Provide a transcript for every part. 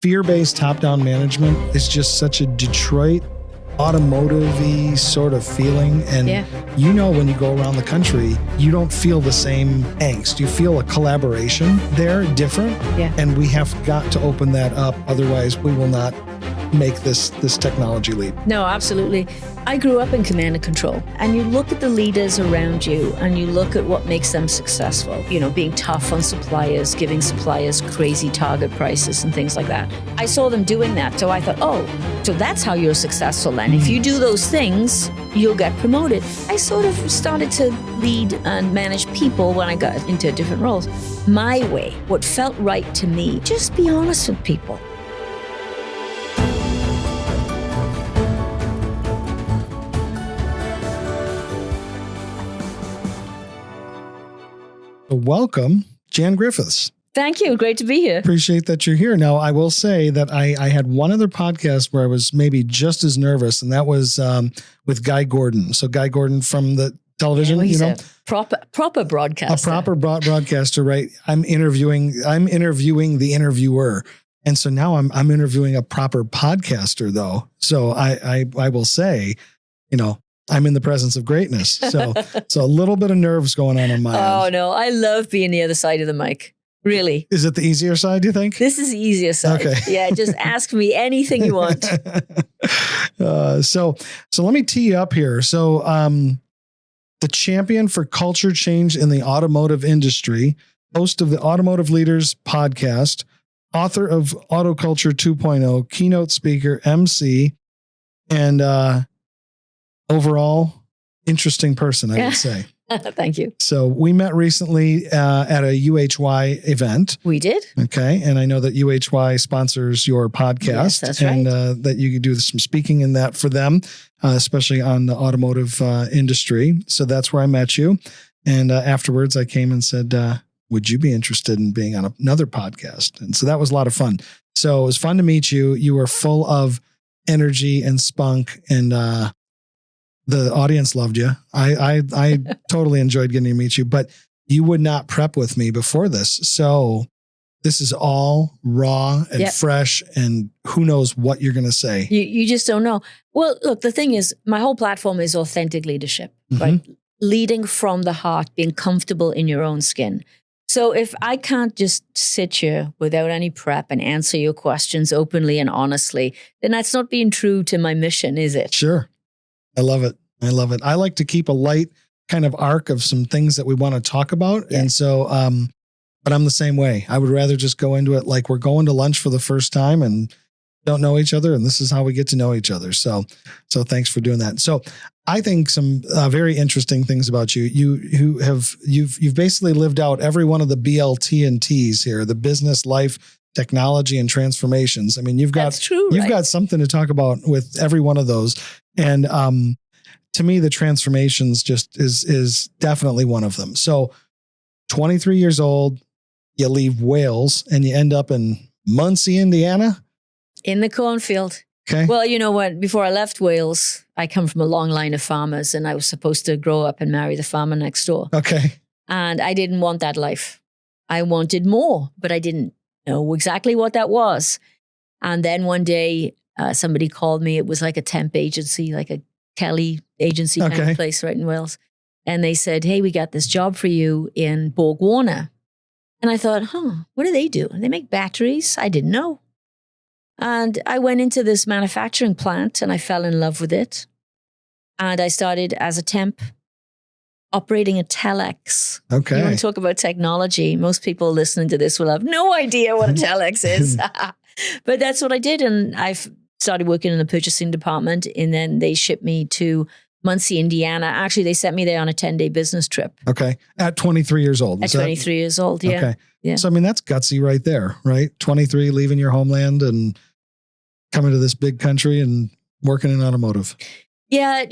fear-based top-down management is just such a Detroit automotive-y sort of feeling. And when you go around the country, you don't feel the same angst. You feel a collaboration there, different. Yeah. And we have got to open that up. Otherwise, we will not make this technology leap. No, absolutely. I grew up in command and control, and you look at the leaders around you and you look at what makes them successful, being tough on suppliers, giving suppliers crazy target prices and things like that. I saw them doing that. So I thought, so that's how you're successful then. If you do those things, you'll get promoted. I sort of started to lead and manage people when I got into different roles. My way, what felt right to me, just be honest with people. Welcome, Jan Griffiths. Thank you. Great to be here. Appreciate that you're here. Now, I will say that I had one other podcast where I was maybe just as nervous, and that was with Guy Gordon. So Guy Gordon from the television, a proper broadcaster. A proper broadcaster, right? I'm interviewing the interviewer. And so now I'm interviewing a proper podcaster, though. So I will say, I'm in the presence of greatness. So a little bit of nerves going on my end. Oh, no. I love being the other side of the mic. Really. Is it the easier side, do you think? This is the easier side. Okay. Yeah, just ask me anything you want. So let me tee you up here. So the champion for culture change in the automotive industry, host of the Automotive Leaders Podcast, author of AutoCulture 2.0, keynote speaker, MC, and overall interesting person, I would say. Thank you. So we met recently at a UHY event. We did. Okay. And I know that UHY sponsors your podcast. Yes, that's right. And that you can do some speaking in that for them, especially on the automotive industry. So that's where I met you. And afterwards I came and said, would you be interested in being on another podcast? And so that was a lot of fun. So it was fun to meet you. You were full of energy and spunk, and the audience loved you. I totally enjoyed getting to meet you, but you would not prep with me before this. So this is all raw and fresh, and who knows what you're going to say. You just don't know. Well, look, the thing is, my whole platform is authentic leadership, right? Leading from the heart, being comfortable in your own skin. So if I can't just sit here without any prep and answer your questions openly and honestly, then that's not being true to my mission, is it? Sure. I love it. I like to keep a light kind of arc of some things that we want to talk about. Yeah. And so, but I'm the same way. I would rather just go into it like we're going to lunch for the first time and don't know each other. And this is how we get to know each other. So thanks for doing that. So I think some very interesting things about you. You've basically lived out every one of the BLT and T's here, the business, life, technology, and transformations. I mean, you've got something to talk about with every one of those. And to me, the transformations just is definitely one of them. So 23 years old, you leave Wales and you end up in Muncie, Indiana? In the cornfield. Okay. Well, you know what? Before I left Wales, I come from a long line of farmers, and I was supposed to grow up and marry the farmer next door. Okay. And I didn't want that life. I wanted more, but I didn't know exactly what that was. And then one day, somebody called me. It was like a temp agency, like a Kelly agency kind of place right in Wales. And they said, hey, we got this job for you in BorgWarner. And I thought, what do? They make batteries? I didn't know. And I went into this manufacturing plant and I fell in love with it. And I started as a temp operating a telex. Okay. You want to talk about technology? Most people listening to this will have no idea what a telex is. But that's what I did. And I started working in the purchasing department, and then they shipped me to Muncie, Indiana. Actually, they sent me there on a 10-day business trip. Okay. At 23 years old. At 23 years old, yeah. Okay. Yeah. So, I mean, that's gutsy right there, right? 23, leaving your homeland and coming to this big country and working in automotive. Yeah.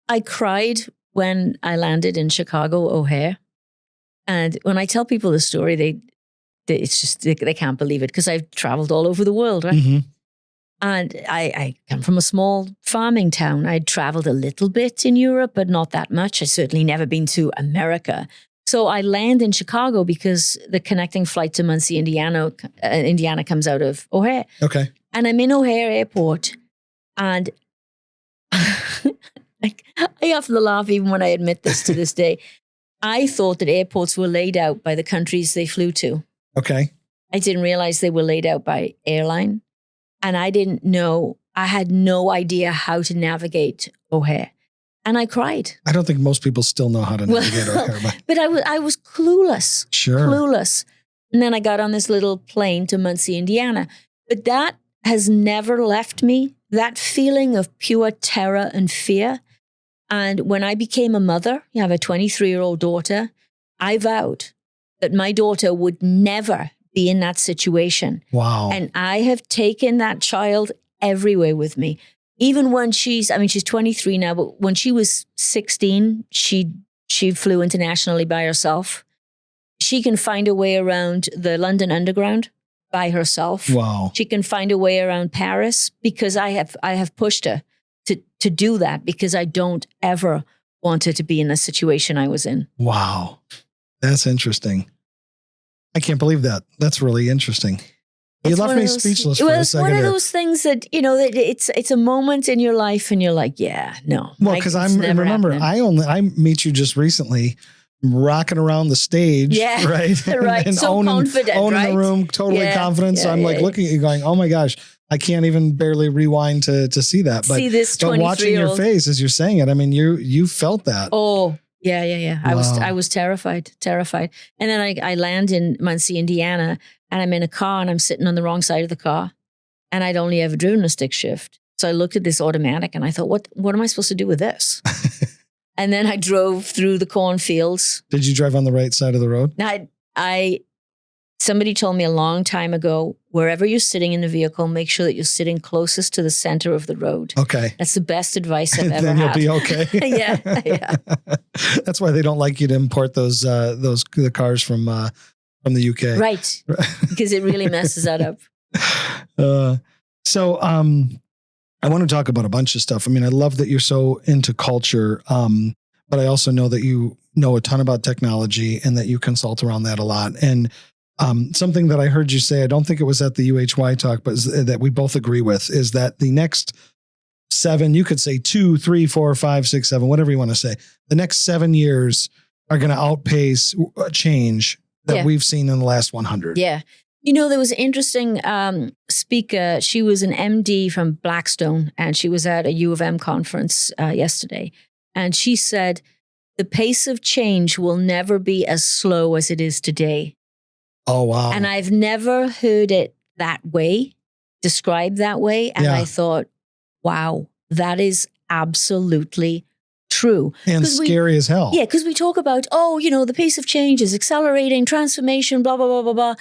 I cried when I landed in Chicago O'Hare. And when I tell people the story, they can't believe it, because I've traveled all over the world, right? Mm-hmm. And I come from a small farming town. I'd traveled a little bit in Europe, but not that much. I'd certainly never been to America. So I land in Chicago because the connecting flight to Muncie, Indiana comes out of O'Hare. Okay. And I'm in O'Hare Airport, and I have to laugh even when I admit this to this day. I thought that airports were laid out by the countries they flew to. Okay. I didn't realize they were laid out by airline. And I had no idea how to navigate O'Hare. And I cried. I don't think most people still know how to navigate O'Hare. But I was clueless. Sure. Clueless. And then I got on this little plane to Muncie, Indiana. But that has never left me, that feeling of pure terror and fear. And when I became a mother, I have a 23-year-old daughter, I vowed that my daughter would never be in that situation. Wow. And I have taken that child everywhere with me. Even when she's 23 now, but when she was 16, she flew internationally by herself. She can find a way around the London Underground by herself. Wow. She can find a way around Paris because I have pushed her to do that, because I don't ever want her to be in the situation I was in. Wow. That's interesting. I can't believe that. That's really interesting. You left me speechless for a second. It's one of here. those things that, it's a moment in your life and you're like, yeah, no. Well, because I meet you just recently rocking around the stage, yeah, right? Right. And so confident, owning right? the room, totally confident. So I'm like looking at you going, oh my gosh, I can't even barely rewind to see that. But, see this 23-year-old. But watching your face as you're saying it, I mean, you felt that. Oh, yeah. Wow. I was terrified. And then I land in Muncie, Indiana, and I'm in a car and I'm sitting on the wrong side of the car, and I'd only ever driven a stick shift. So I looked at this automatic and I thought, what am I supposed to do with this? And then I drove through the cornfields. Did you drive on the right side of the road? Somebody told me a long time ago, wherever you're sitting in the vehicle, make sure that you're sitting closest to the center of the road. Okay. That's the best advice I've ever then had. You'll be okay. Yeah. That's why they don't like you to import the cars from the UK. Right. Because it really messes that up. So I want to talk about a bunch of stuff. I mean, I love that you're so into culture, but I also know that you know a ton about technology and that you consult around that a lot. And something that I heard you say, I don't think it was at the UHY talk, but that we both agree with, is that the next 7, you could say 2, 3, 4, 5, 6, 7, whatever you want to say, the next 7 years are going to outpace change that we've seen in the last 100. Yeah. There was an interesting speaker. She was an MD from Blackstone, and she was at a U of M conference yesterday. And she said, the pace of change will never be as slow as it is today. Oh, wow. And I've never heard it that way, described that way. And I thought, wow, that is absolutely true. And scary as hell. Yeah, because we talk about, the pace of change is accelerating, transformation, blah, blah, blah, blah, blah.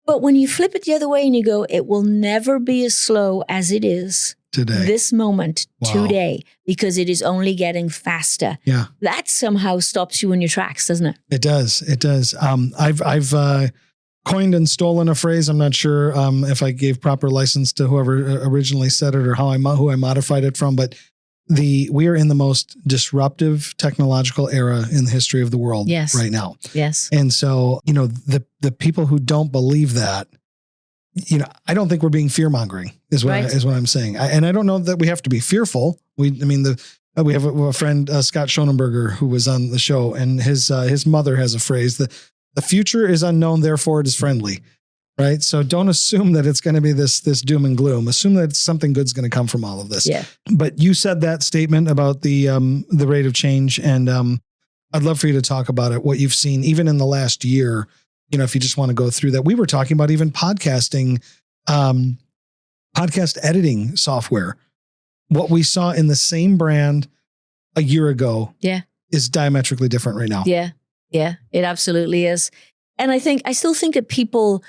But when you flip it the other way and you go, it will never be as slow as it is today, this moment, today, because it is only getting faster. Yeah. That somehow stops you in your tracks, doesn't it? It does. It does. I've coined and stolen a phrase. I'm not sure if I gave proper license to whoever originally said it or who I modified it from, but we are in the most disruptive technological era in the history of the world right now. Yes. And so, the people who don't believe that, I don't think we're being fear-mongering is what I'm saying. And I don't know that we have to be fearful. We have a friend, Scott Schonenberger, who was on the show, and his mother has a phrase that the future is unknown, therefore it is friendly. Right. So don't assume that it's going to be this doom and gloom. Assume that something good's going to come from all of this. Yeah. But you said that statement about the rate of change, and I'd love for you to talk about it. What you've seen even in the last year. If you just want to go through that. We were talking about even podcasting, podcast editing software. What we saw in the same brand a year ago, is diametrically different right now. Yeah. Yeah. It absolutely is. And I still think that people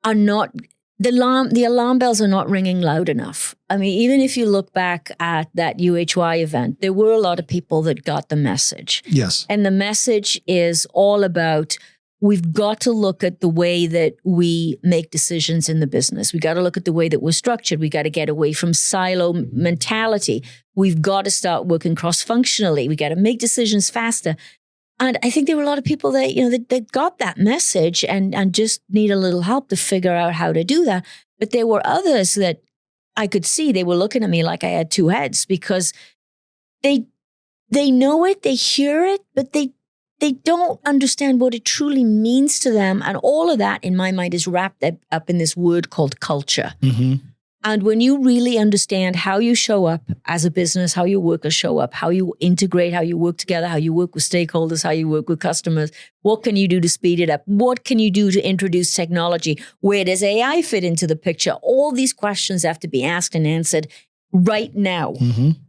are not, the alarm bells are not ringing loud enough. I mean, even if you look back at that UHY event, there were a lot of people that got the message. Yes. And the message is all about, we've got to look at the way that we make decisions in the business. We got to look at the way that we're structured. We got to get away from silo mentality. We've got to start working cross-functionally. We got to make decisions faster. And I think there were a lot of people that, that got that message and just need a little help to figure out how to do that. But there were others that I could see they were looking at me like I had two heads, because they know it, they hear it, but they don't understand what it truly means to them. And all of that, in my mind, is wrapped up in this word called culture. Mm-hmm. And when you really understand how you show up as a business, how your workers show up, how you integrate, how you work together, how you work with stakeholders, how you work with customers, what can you do to speed it up? What can you do to introduce technology? Where does AI fit into the picture? All these questions have to be asked and answered right now,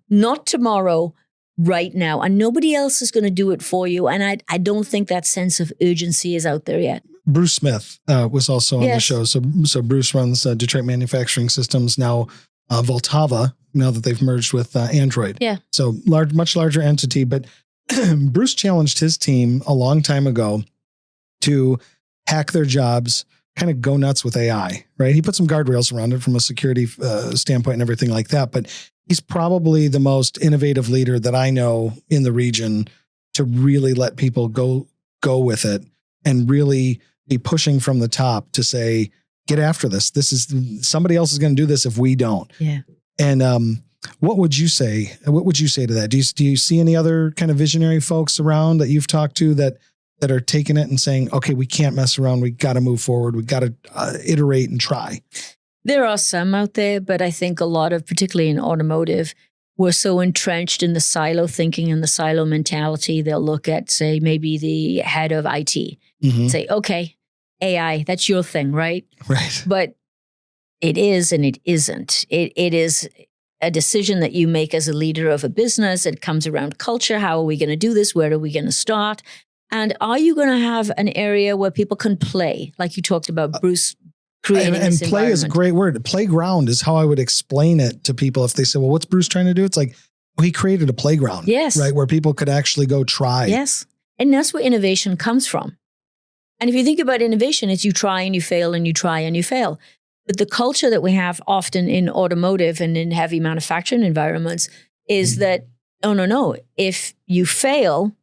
not tomorrow, right now. And nobody else is going to do it for you. And I don't think that sense of urgency is out there yet. Bruce Smith was also on the show. So Bruce runs Detroit Manufacturing Systems, now Voltava, now that they've merged with Android. Yeah. So much larger entity. But Bruce challenged his team a long time ago to hack their jobs, kind of go nuts with AI, right? He put some guardrails around it from a security standpoint and everything like that. But he's probably the most innovative leader that I know in the region to really let people go with it and really be pushing from the top to say, get after this. Somebody else is going to do this if we don't. Yeah. And what would you say? What would you say to that? Do you see any other kind of visionary folks around that you've talked to that are taking it and saying, okay, we can't mess around. We got to move forward. We got to iterate and try. There are some out there, but I think a lot of, particularly in automotive, we're so entrenched in the silo thinking and the silo mentality. They'll look at, say, maybe the head of IT, say, okay, AI, that's your thing, right? Right. But it is and it isn't. It is a decision that you make as a leader of a business. It comes around culture. How are we going to do this? Where are we going to start? And are you going to have an area where people can play, like you talked about, Bruce? And play is a great word. Playground is how I would explain it to people if they say, well, what's Bruce trying to do? It's like, well, he created a playground, yes, right? Where people could actually go try. Yes. And that's where innovation comes from. And if you think about innovation, it's you try and you fail and you try and you fail. But the culture that we have often in automotive and in heavy manufacturing environments is that, oh, no. If you fail,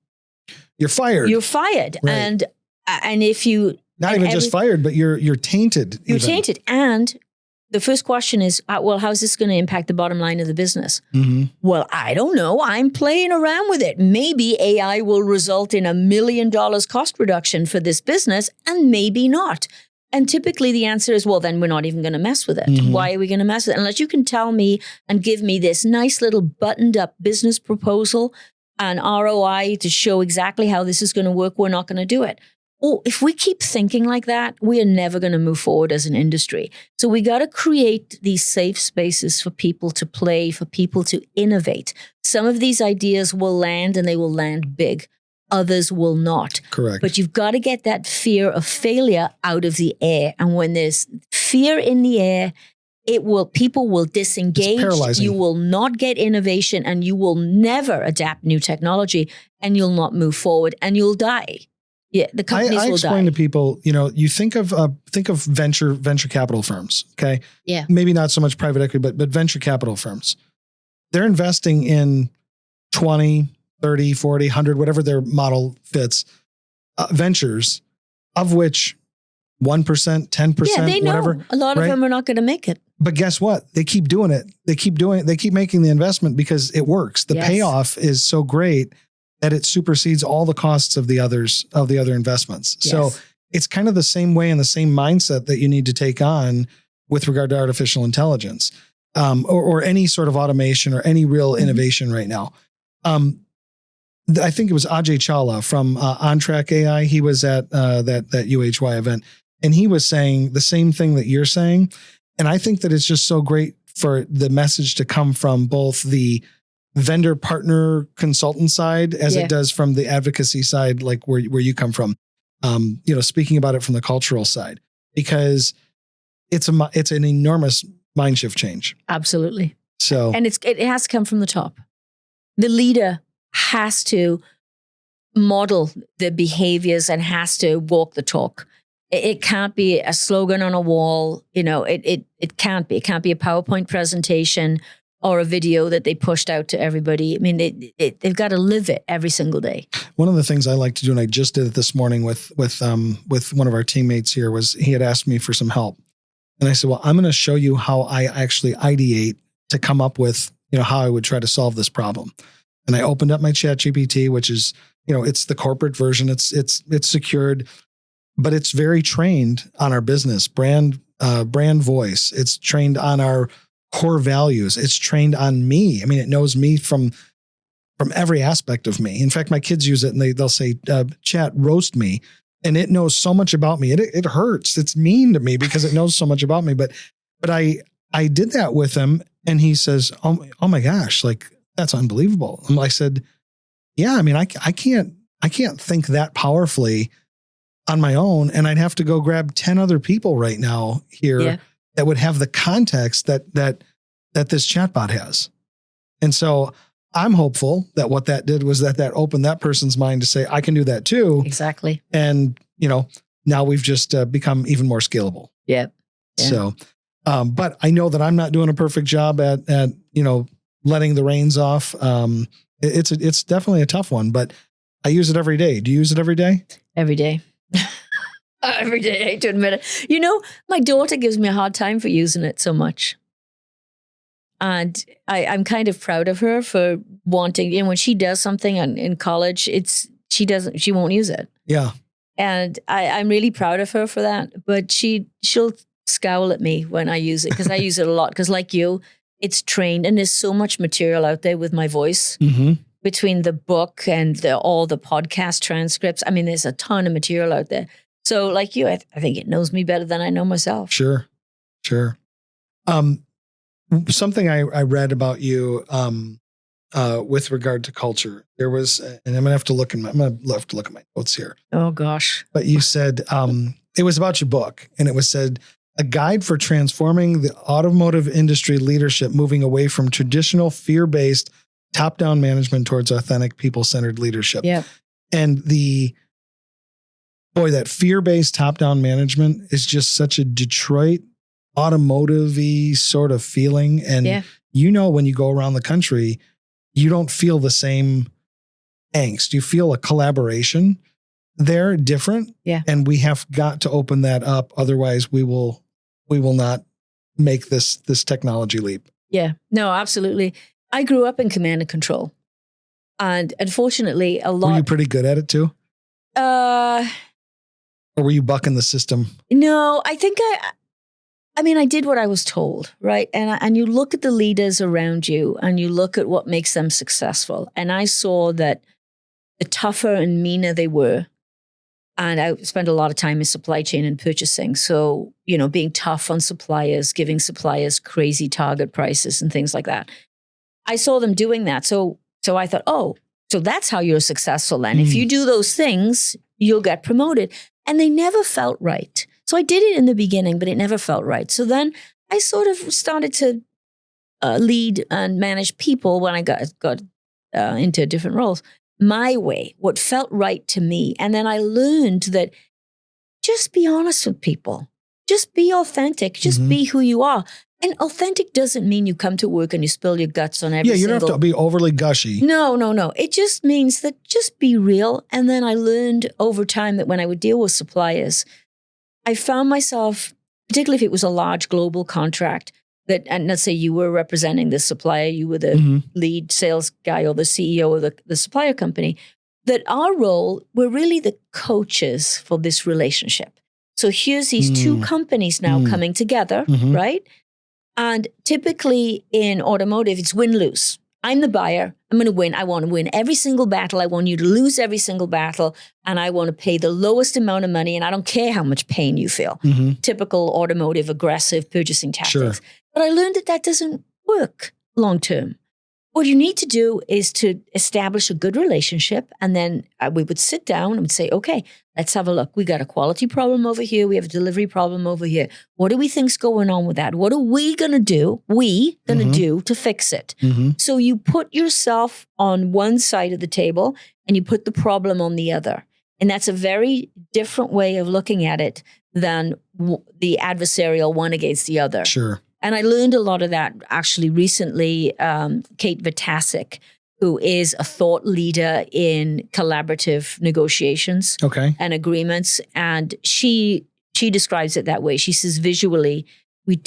you're fired. You're fired. Right. And if you... Not even just fired, but you're tainted. You're tainted. And the first question is, well, how's this going to impact the bottom line of the business? Well, I don't know. I'm playing around with it. Maybe AI will result in $1 million cost reduction for this business, and maybe not. And typically the answer is, well, then we're not even going to mess with it. Why are we going to mess with it? Unless you can tell me and give me this nice little buttoned up business proposal and ROI to show exactly how this is going to work, we're not going to do it. Well, if we keep thinking like that, we are never going to move forward as an industry. So we got to create these safe spaces for people to play, for people to innovate. Some of these ideas will land and they will land big. Others will not. Correct. But you've got to get that fear of failure out of the air. And when there's fear in the air, people will disengage. It's paralyzing. You will not get innovation and you will never adapt new technology and you'll not move forward and you'll die. Yeah, the companies will die. I explain to people, you think of venture capital firms, okay? Yeah. Maybe not so much private equity, but venture capital firms. They're investing in 20, 30, 40, 100, whatever their model fits, ventures, of which 1%, 10%, yeah, they know. Whatever. A lot of them are not going to make it. But guess what? They keep doing it. They keep making the investment because it works. The payoff is so great that it supersedes all the costs of the other investments. Yes. So it's kind of the same way and the same mindset that you need to take on with regard to artificial intelligence, or any sort of automation or any real innovation right now. I think it was Ajay Chawla from OnTrack AI. He was at that UHY event, and he was saying the same thing that you're saying. And I think that it's just so great for the message to come from both the vendor partner consultant side as it does from the advocacy side, like where you come from, speaking about it from the cultural side, because it's an enormous mind shift change. Absolutely. So, and it has to come from the top. The leader has to model the behaviors and has to walk the talk. It can't be a slogan on a wall. It can't be. It can't be a PowerPoint presentation or a video that they pushed out to everybody. I mean, they've got to live it every single day. One of the things I like to do, and I just did it this morning with one of our teammates here, was he had asked me for some help. And I said, well, I'm going to show you how I actually ideate to come up with, how I would try to solve this problem. And I opened up my ChatGPT, which is, it's the corporate version. It's secured, but it's very trained on our business brand voice. It's trained on our core values. It's trained on me. I mean, it knows me from every aspect of me. In fact, my kids use it and they'll say, chat, roast me. And it knows so much about me. It hurts. It's mean to me because it knows so much about me. But I did that with him and he says, oh my gosh, like that's unbelievable. And I said, yeah, I mean, I can't think that powerfully on my own. And I'd have to go grab 10 other people right now here that would have the context that this chatbot has. And so I'm hopeful that what that did was that opened that person's mind to say, I can do that too. Exactly. And, now we've just become even more scalable. Yeah. So, but I know that I'm not doing a perfect job at letting the reins off. It's definitely a tough one, but I use it every day. Do you use it every day? Every day. Every day, I hate to admit it. My daughter gives me a hard time for using it so much. And I'm kind of proud of her for wanting, when she does something in college, she won't use it. Yeah. And I'm really proud of her for that. But she'll scowl at me when I use it because I use it a lot. Because like you, it's trained and there's so much material out there with my voice. Mm-hmm. Between the book and all the podcast transcripts. I mean, there's a ton of material out there. So like you, I think it knows me better than I know myself. Sure. Something I read about you with regard to culture, there was, and I'm going to have to look at my notes here. Oh gosh. But you said, it was about your book and it was said, a guide for transforming the automotive industry leadership, moving away from traditional fear-based top-down management towards authentic, people-centered leadership. Yeah. And that fear-based top-down management is just such a Detroit automotive-y sort of feeling. And when you go around the country, you don't feel the same angst. You feel a collaboration there, different. Yeah. And we have got to open that up. Otherwise we will not make this technology leap. Yeah, no, absolutely. I grew up in command and control. And unfortunately, a lot... Were you pretty good at it too? Or were you bucking the system? No, I think I did what I was told, right? And you look at the leaders around you and you look at what makes them successful. And I saw that the tougher and meaner they were, and I spent a lot of time in supply chain and purchasing. So, being tough on suppliers, giving suppliers crazy target prices and things like that. I saw them doing that. So I thought, so that's how you're successful then. If you do those things, you'll get promoted. And they never felt right. So I did it in the beginning, but it never felt right. So then I sort of started to lead and manage people when I got into different roles. My way, what felt right to me. And then I learned that just be honest with people. Just be authentic. Just be who you are. And authentic doesn't mean you come to work and you spill your guts on every you don't have to be overly gushy. No. It just means that just be real. And then I learned over time that when I would deal with suppliers, I found myself, particularly if it was a large global contract, and let's say you were representing the supplier, you were the lead sales guy or the CEO of the supplier company, that our role, we're really the coaches for this relationship. So here's these two companies now coming together, right? And typically in automotive, it's win-lose. I'm the buyer. I'm going to win. I want to win every single battle. I want you to lose every single battle. And I want to pay the lowest amount of money. And I don't care how much pain you feel. Typical automotive, aggressive purchasing tactics. Sure. But I learned that doesn't work long term. What you need to do is to establish a good relationship. And then we would sit down and say, okay, let's have a look. We got a quality problem over here. We have a delivery problem over here. What do we think's going on with that? What are we going to do? To fix it. So you put yourself on one side of the table and you put the problem on the other. And that's a very different way of looking at it than the adversarial one against the other. Sure. And I learned a lot of that actually recently. Kate Vitasic, who is a thought leader in collaborative negotiations and agreements. And she describes it that way. She says visually, we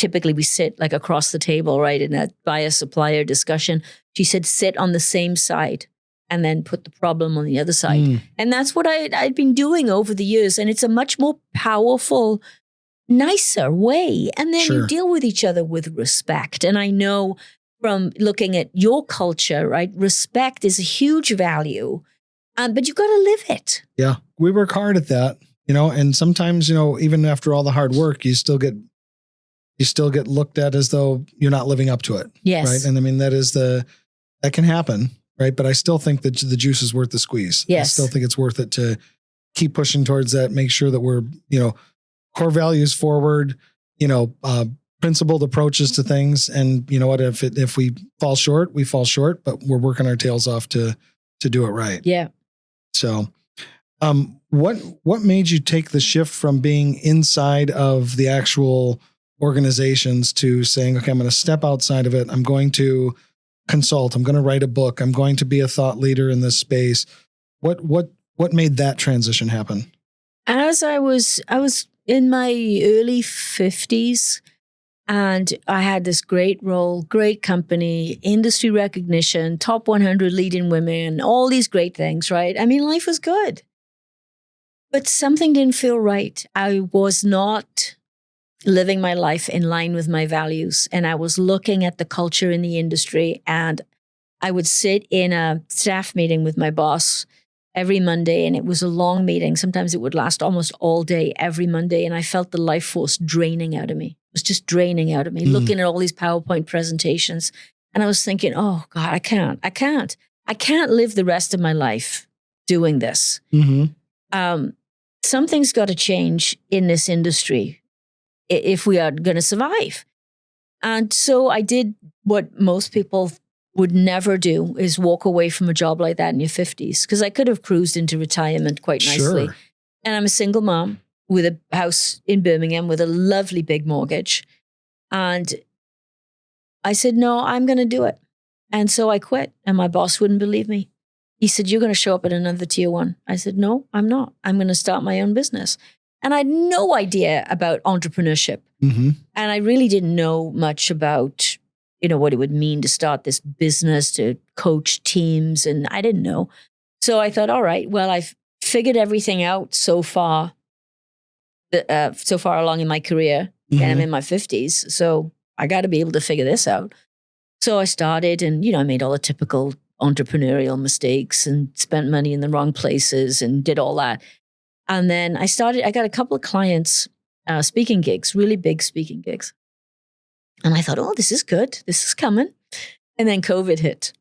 sit like across the table, right, in a buyer-supplier discussion. She said, sit on the same side and then put the problem on the other side. And that's what I'd been doing over the years. And it's a much more powerful, nicer way. And then you deal with each other with respect. And I know from looking at your culture, right, respect is a huge value, but you've got to live it. Yeah, we work hard at that, and sometimes, even after all the hard work, you still get looked at as though you're not living up to it. Yes. Right. And I mean, that can happen. Right. But I still think that the juice is worth the squeeze. Yes. I still think it's worth it to keep pushing towards that, make sure that we're, core values forward, principled approaches to things. And you know what, if we fall short, we fall short, but we're working our tails off to do it right. Yeah. So, what made you take the shift from being inside of the actual organizations to saying, okay, I'm going to step outside of it. I'm going to consult. I'm going to write a book. I'm going to be a thought leader in this space. What made that transition happen? As I was in my early 50s, and I had this great role, great company, industry recognition, top 100 leading women, all these great things, right? I mean, life was good. But something didn't feel right. I was not living my life in line with my values. And I was looking at the culture in the industry, and I would sit in a staff meeting with my boss every Monday, and it was a long meeting. Sometimes it would last almost all day every Monday. And I felt the life force draining out of me. It was just draining out of me, looking at all these PowerPoint presentations. And I was thinking, oh God, I can't live the rest of my life doing this. Something's got to change in this industry if we are going to survive. And so I did what most people would never do, is walk away from a job like that in your 50s, because I could have cruised into retirement quite nicely. Sure. And I'm a single mom with a house in Birmingham with a lovely big mortgage. And I said, no, I'm going to do it. And so I quit, and my boss wouldn't believe me. He said, you're going to show up at another tier one. I said, no, I'm not. I'm going to start my own business. And I had no idea about entrepreneurship. And I really didn't know much about, what it would mean to start this business, to coach teams. And I didn't know. So I thought, all right, well, I've figured everything out so far along in my career. And I'm in my 50s. So I got to be able to figure this out. So I started, and, I made all the typical entrepreneurial mistakes and spent money in the wrong places and did all that. And then I got a couple of clients, speaking gigs, really big speaking gigs. And I thought, oh, this is good. This is coming. And then COVID hit.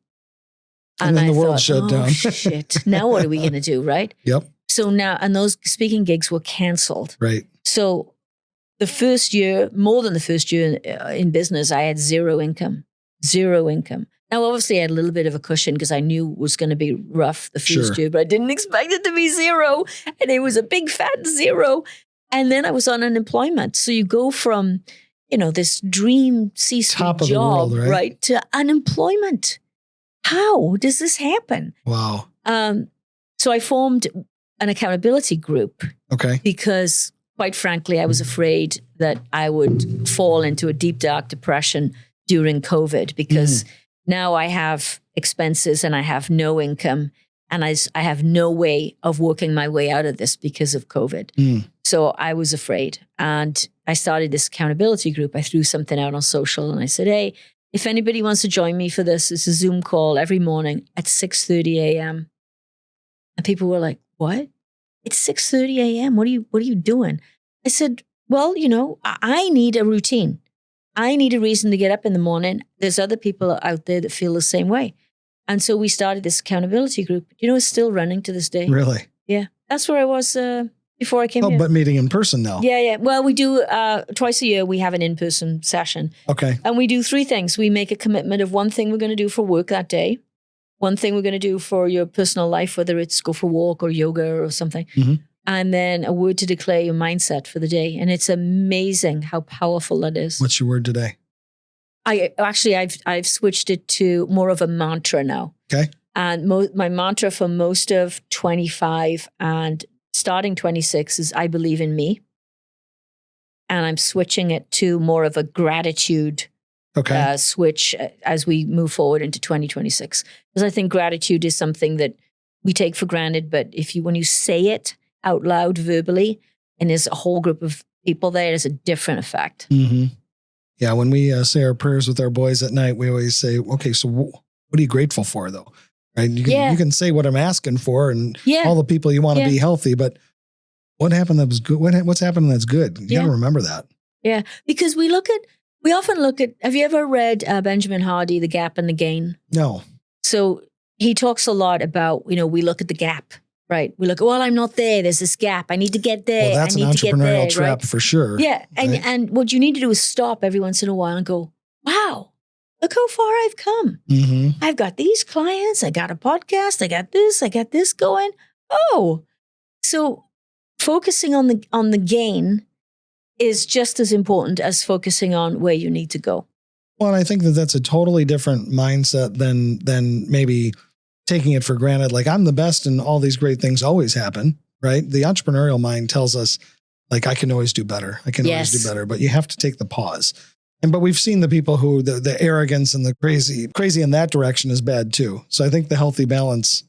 And then the world shut down. Shit. Now what are we going to do, right? Yep. So now, and those speaking gigs were canceled. Right. So the first year, more than the first year in business, I had zero income. Now, obviously, I had a little bit of a cushion because I knew it was going to be rough the first year, but I didn't expect it to be zero. And it was a big fat zero. And then I was on unemployment. So you go from, this dream C-suite job, world, right, to unemployment. How does this happen? Wow. So I formed an accountability group. Okay. Because, quite frankly, I was afraid that I would fall into a deep, dark depression during COVID, because now I have expenses and I have no income, and I have no way of working my way out of this because of COVID. So I was afraid, and I started this accountability group. I threw something out on social, and I said, hey, if anybody wants to join me for this, it's a Zoom call every morning at 6:30 a.m. And people were like, what? It's 6:30 a.m. What are you doing? I said, well, I need a routine. I need a reason to get up in the morning. There's other people out there that feel the same way. And so we started this accountability group. It's still running to this day. Really? Yeah. That's where I was before I came here. Oh, but meeting in person now. Yeah. Well, we do twice a year, we have an in-person session. Okay. And we do three things. We make a commitment of one thing we're going to do for work that day, one thing we're going to do for your personal life, whether it's go for a walk or yoga or something. And then a word to declare your mindset for the day. And it's amazing how powerful that is. What's your word today? I've switched it to more of a mantra now. Okay. And my mantra for most of 25 and starting 26 is I believe in me. And I'm switching it to more of a gratitude switch as we move forward into 2026. Because I think gratitude is something that we take for granted, but when you say it out loud verbally, and there's a whole group of people there, there's a different effect. Mm-hmm. Yeah, when we say our prayers with our boys at night, we always say, okay, so what are you grateful for, though? Right? You can say what I'm asking for and all the people you want to be healthy, but what happened that was good? What's happening that's good? You got to remember that. Yeah, because we often look at, have you ever read Benjamin Hardy, The Gap and the Gain? No. So he talks a lot about, we look at the gap. Right. We look, well, I'm not there. There's this gap. I need to get there. Well, that's an entrepreneurial trap for sure. Yeah. And what you need to do is stop every once in a while and go, wow, look how far I've come. Mm-hmm. I've got these clients. I got a podcast. I got this going. Oh, so focusing on the gain is just as important as focusing on where you need to go. Well, and I think that's a totally different mindset than maybe taking it for granted, like I'm the best and all these great things always happen, right? The entrepreneurial mind tells us, like, I can always do better. I can always do better, but you have to take the pause. But we've seen the people who the arrogance and the crazy in that direction is bad too. So I think the healthy balance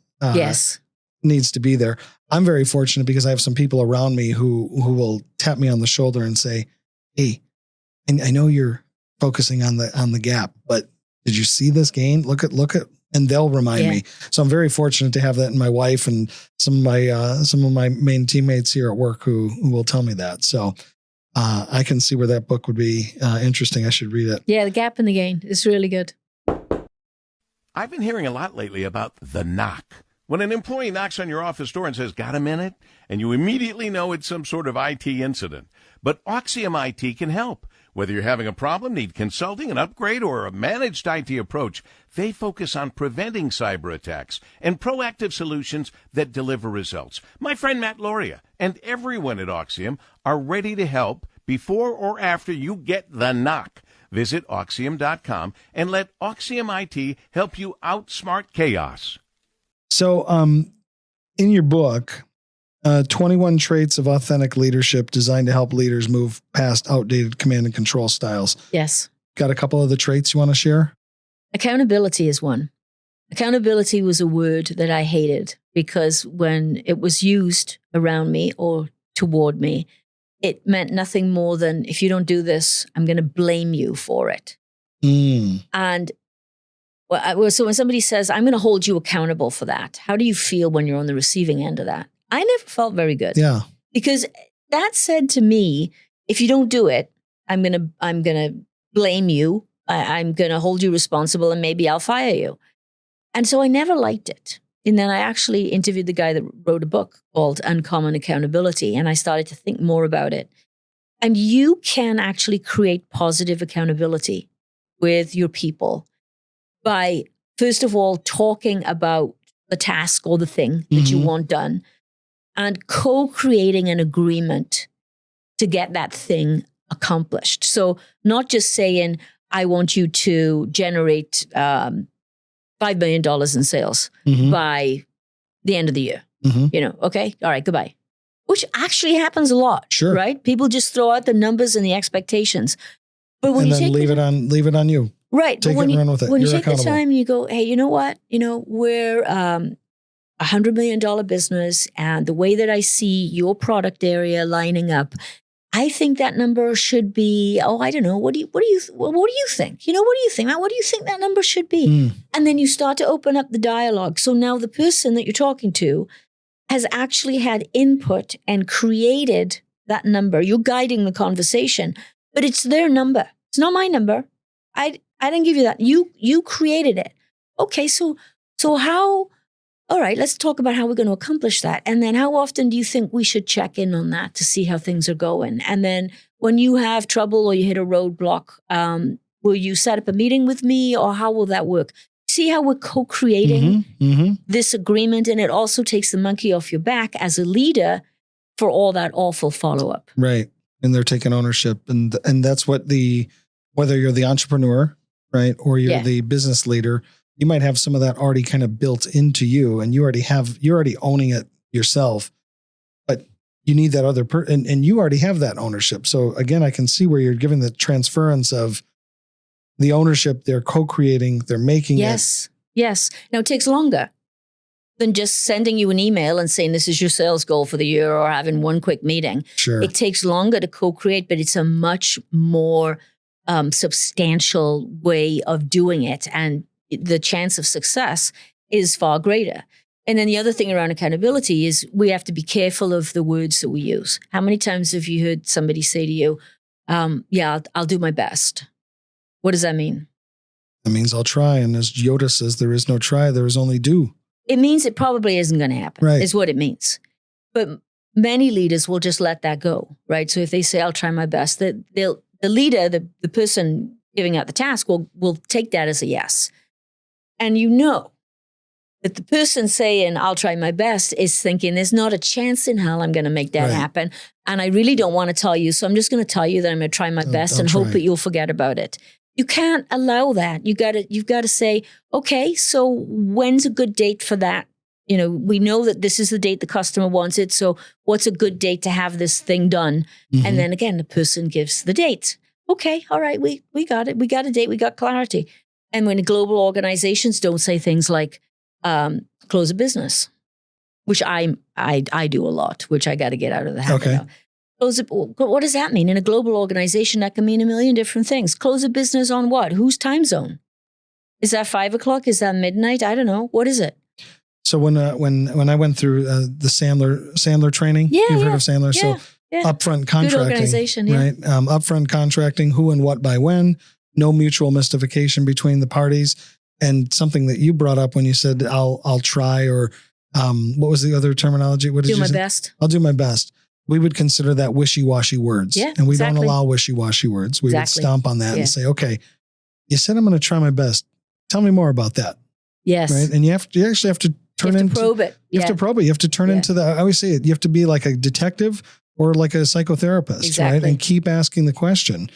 needs to be there. I'm very fortunate because I have some people around me who will tap me on the shoulder and say, hey, and I know you're focusing on the gap, but did you see this gain? Look at, and they'll remind me. So I'm very fortunate to have that in my wife and some of my main teammates here at work who will tell me that. So I can see where that book would be interesting. I should read it. Yeah, The Gap and the Gain. It's really good. I've been hearing a lot lately about the knock. When an employee knocks on your office door and says, got a minute? And you immediately know it's some sort of IT incident. But Auxium IT can help. Whether you're having a problem, need consulting, an upgrade, or a managed IT approach, they focus on preventing cyber attacks and proactive solutions that deliver results. My friend Matt Loria and everyone at Auxium are ready to help before or after you get the knock. Visit Auxium.com and let Auxium IT help you outsmart chaos. So in your book, 21 Traits of Authentic Leadership designed to help leaders move past outdated command and control styles. Yes. Got a couple of the traits you want to share? Accountability is one. Accountability was a word that I hated because when it was used around me or toward me, it meant nothing more than, if you don't do this, I'm going to blame you for it. And so when somebody says, I'm going to hold you accountable for that, how do you feel when you're on the receiving end of that? I never felt very good. Yeah. Because that said to me, if you don't do it, I'm gonna blame you. I'm gonna hold you responsible, and maybe I'll fire you. And so I never liked it. And then I actually interviewed the guy that wrote a book called Uncommon Accountability, and I started to think more about it. And you can actually create positive accountability with your people by, first of all, talking about the task or the thing that you want done, and co-creating an agreement to get that thing accomplished. So not just saying, I want you to generate $5 million in sales by the end of the year. Okay, all right, goodbye. Which actually happens a lot, right? People just throw out the numbers and the expectations. But when leave it on you. Right. Take it and run with it. When you take the time, you go, hey, you know what? We're $100 million business, and the way that I see your product area lining up, I think that number should be, I don't know. What do you think? What do you think? What do you think? What do you think that number should be? And then you start to open up the dialogue. So now the person that you're talking to has actually had input and created that number. You're guiding the conversation, but it's their number. It's not my number. I didn't give you that. You created it. Okay, so how? All right, let's talk about how we're going to accomplish that. And then how often do you think we should check in on that to see how things are going? And then when you have trouble or you hit a roadblock, will you set up a meeting with me, or how will that work? See how we're co-creating this agreement, and it also takes the monkey off your back as a leader for all that awful follow-up. Right. And they're taking ownership. And that's what whether you're the entrepreneur right? Or you're Yeah. the business leader. You might have some of that already kind of built into you, and you're already owning it yourself. But you need that other person, and you already have that ownership. So again, I can see where you're giving the transference of the ownership. They're co-creating, they're making it. Yes. Now, it takes longer than just sending you an email and saying this is your sales goal for the year or having one quick meeting. Sure. It takes longer to co-create, but it's a much more substantial way of doing it. And the chance of success is far greater. And then the other thing around accountability is we have to be careful of the words that we use. How many times have you heard somebody say to you, I'll do my best? What does that mean? It means I'll try. And as Yoda says, there is no try, there is only do. It means it probably isn't going to happen, Right. is what it means. But many leaders will just let that go, right? So if they say, I'll try my best, the leader, the person giving out the task will take that as a yes. And you know that the person saying, I'll try my best is thinking, there's not a chance in hell I'm going to make that Right. happen. And I really don't want to tell you. So I'm just going to tell you that I'm going to try my best and hope that you'll forget about it. You can't allow that. You've got to say, okay, so when's a good date for that? You know, we know that this is the date the customer wants it. So what's a good date to have this thing done? Mm-hmm. And then again, the person gives the date. Okay, all right, we got it. We got a date. We got clarity. And when global organizations don't say things like close a business, which I do a lot, which I got to get out of the habit of. What does that mean? In a global organization, that can mean a million different things. Close a business on what? Whose time zone? Is that 5 o'clock? Is that midnight? I don't know. What is it? So when I went through the Sandler training, you've heard of Sandler. So upfront contracting, good organization, right? Upfront contracting, who and what by when, no mutual mystification between the parties, and something that you brought up when you said I'll try, or what was the other terminology? What did you say? Do my best. I'll do my best. We would consider that wishy-washy words. Yeah, and we exactly. don't allow wishy-washy words. We would stomp on that and say, okay, you said I'm going to try my best. Tell me more about that. Yes. Right. And you actually have to probe it. You have to probe it. You have to turn into I always say it. You have to be like a detective or like a psychotherapist, right? And keep asking the question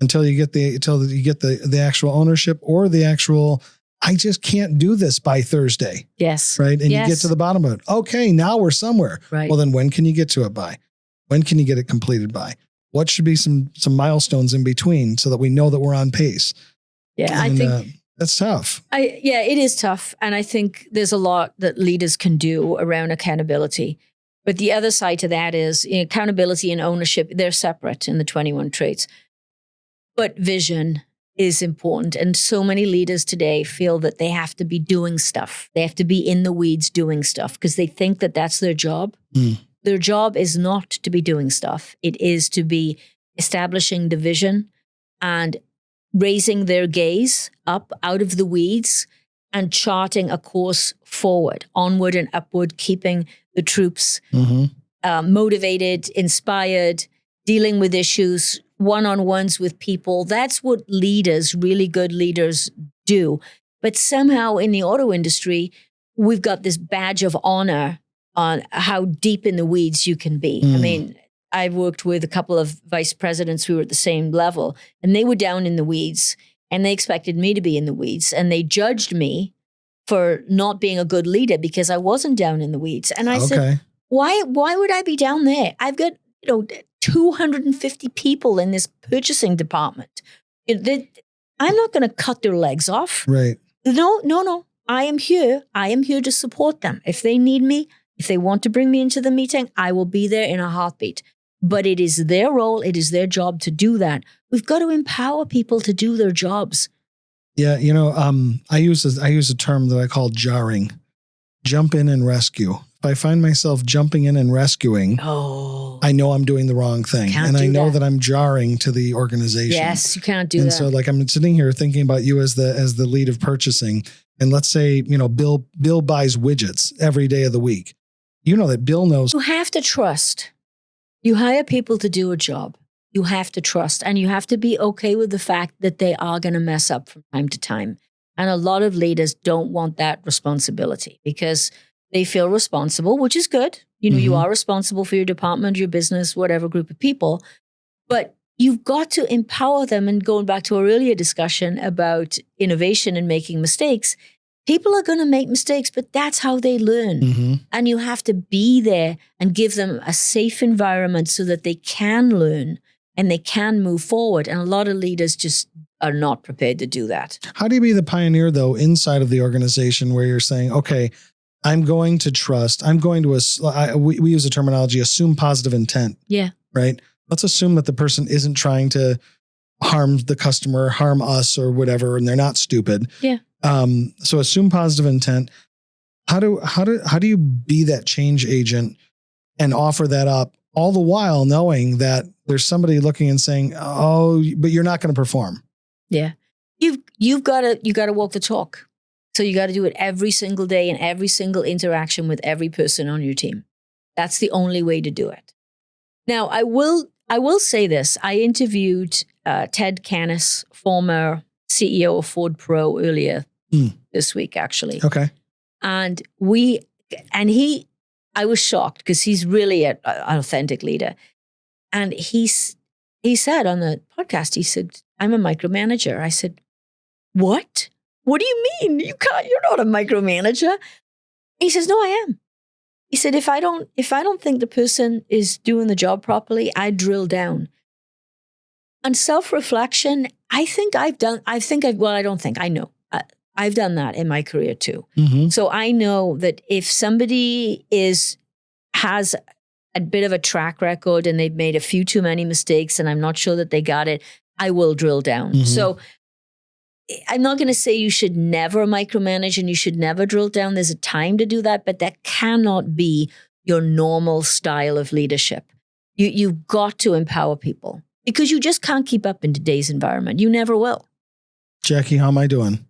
until you get the actual ownership or the actual, I just can't do this by Thursday. Yes. Right. And you get to the bottom of it. Okay. Now we're somewhere. Right. Well, then when can you get to it by? When can you get it completed by? What should be some milestones in between so that we know that we're on pace? Yeah. And, I think that's tough. It is tough. And I think there's a lot that leaders can do around accountability. But the other side to that is accountability and ownership, they're separate in the 21 traits. But vision is important. And so many leaders today feel that they have to be doing stuff. They have to be in the weeds doing stuff because they think that that's their job. Their job is not to be doing stuff. It is to be establishing the vision and raising their gaze up out of the weeds and charting a course forward, onward and upward, keeping the troops motivated, inspired, dealing with issues, one-on-ones with people. That's what leaders, really good leaders, do. But somehow in the auto industry, we've got this badge of honor on how deep in the weeds you can be. I mean, I've worked with a couple of vice presidents who were at the same level, and they were down in the weeds, and they expected me to be in the weeds, and they judged me for not being a good leader because I wasn't down in the weeds. And I said, why would I be down there? I've got 250 people in this purchasing department. I'm not going to cut their legs off. Right. No. I am here. I am here to support them. If they need me, if they want to bring me into the meeting, I will be there in a heartbeat. But it is their role. It is their job to do that. We've got to empower people to do their jobs. Yeah. I use a term that I call jarring. Jump in and rescue. If I find myself jumping in and rescuing, I know I'm doing the wrong thing. And I know that I'm jarring to the organization. Yes, you can't do that. And so like I'm sitting here thinking about you as the lead of purchasing. And let's say, Bill buys widgets every day of the week. You know that Bill knows. You have to trust. You hire people to do a job. You have to trust. And you have to be okay with the fact that they are going to mess up from time to time. And a lot of leaders don't want that responsibility because they feel responsible, which is good. You are responsible for your department, your business, whatever group of people. But you've got to empower them. And going back to our earlier discussion about innovation and making mistakes, people are going to make mistakes, but that's how they learn. Mm-hmm. And you have to be there and give them a safe environment so that they can learn and they can move forward. And a lot of leaders just are not prepared to do that. How do you be the pioneer, though, inside of the organization where you're saying, okay, I'm going to trust, we use the terminology, assume positive intent. Yeah. Right? Let's assume that the person isn't trying to harm the customer, harm us or whatever, and they're not stupid. Yeah. So assume positive intent. How do you be that change agent and offer that up all the while knowing that there's somebody looking and saying, oh, but you're not going to perform? Yeah. You've got to walk the talk. So you got to do it every single day and every single interaction with every person on your team. That's the only way to do it. Now, I will say this. I interviewed Ted Canis, former CEO of Ford Pro, earlier this week, actually. Okay. And I was shocked because he's really an authentic leader. And he said on the podcast, he said, I'm a micromanager. I said, what? What do you mean? You're not a micromanager. He says, no, I am. He said, if I don't think the person is doing the job properly, I drill down. And self-reflection, I know. I've done that in my career too. Mm-hmm. So I know that if somebody has a bit of a track record and they've made a few too many mistakes and I'm not sure that they got it, I will drill down. Mm-hmm. So I'm not going to say you should never micromanage and you should never drill down. There's a time to do that, but that cannot be your normal style of leadership. You've got to empower people because you just can't keep up in today's environment. You never will. Jackie, how am I doing?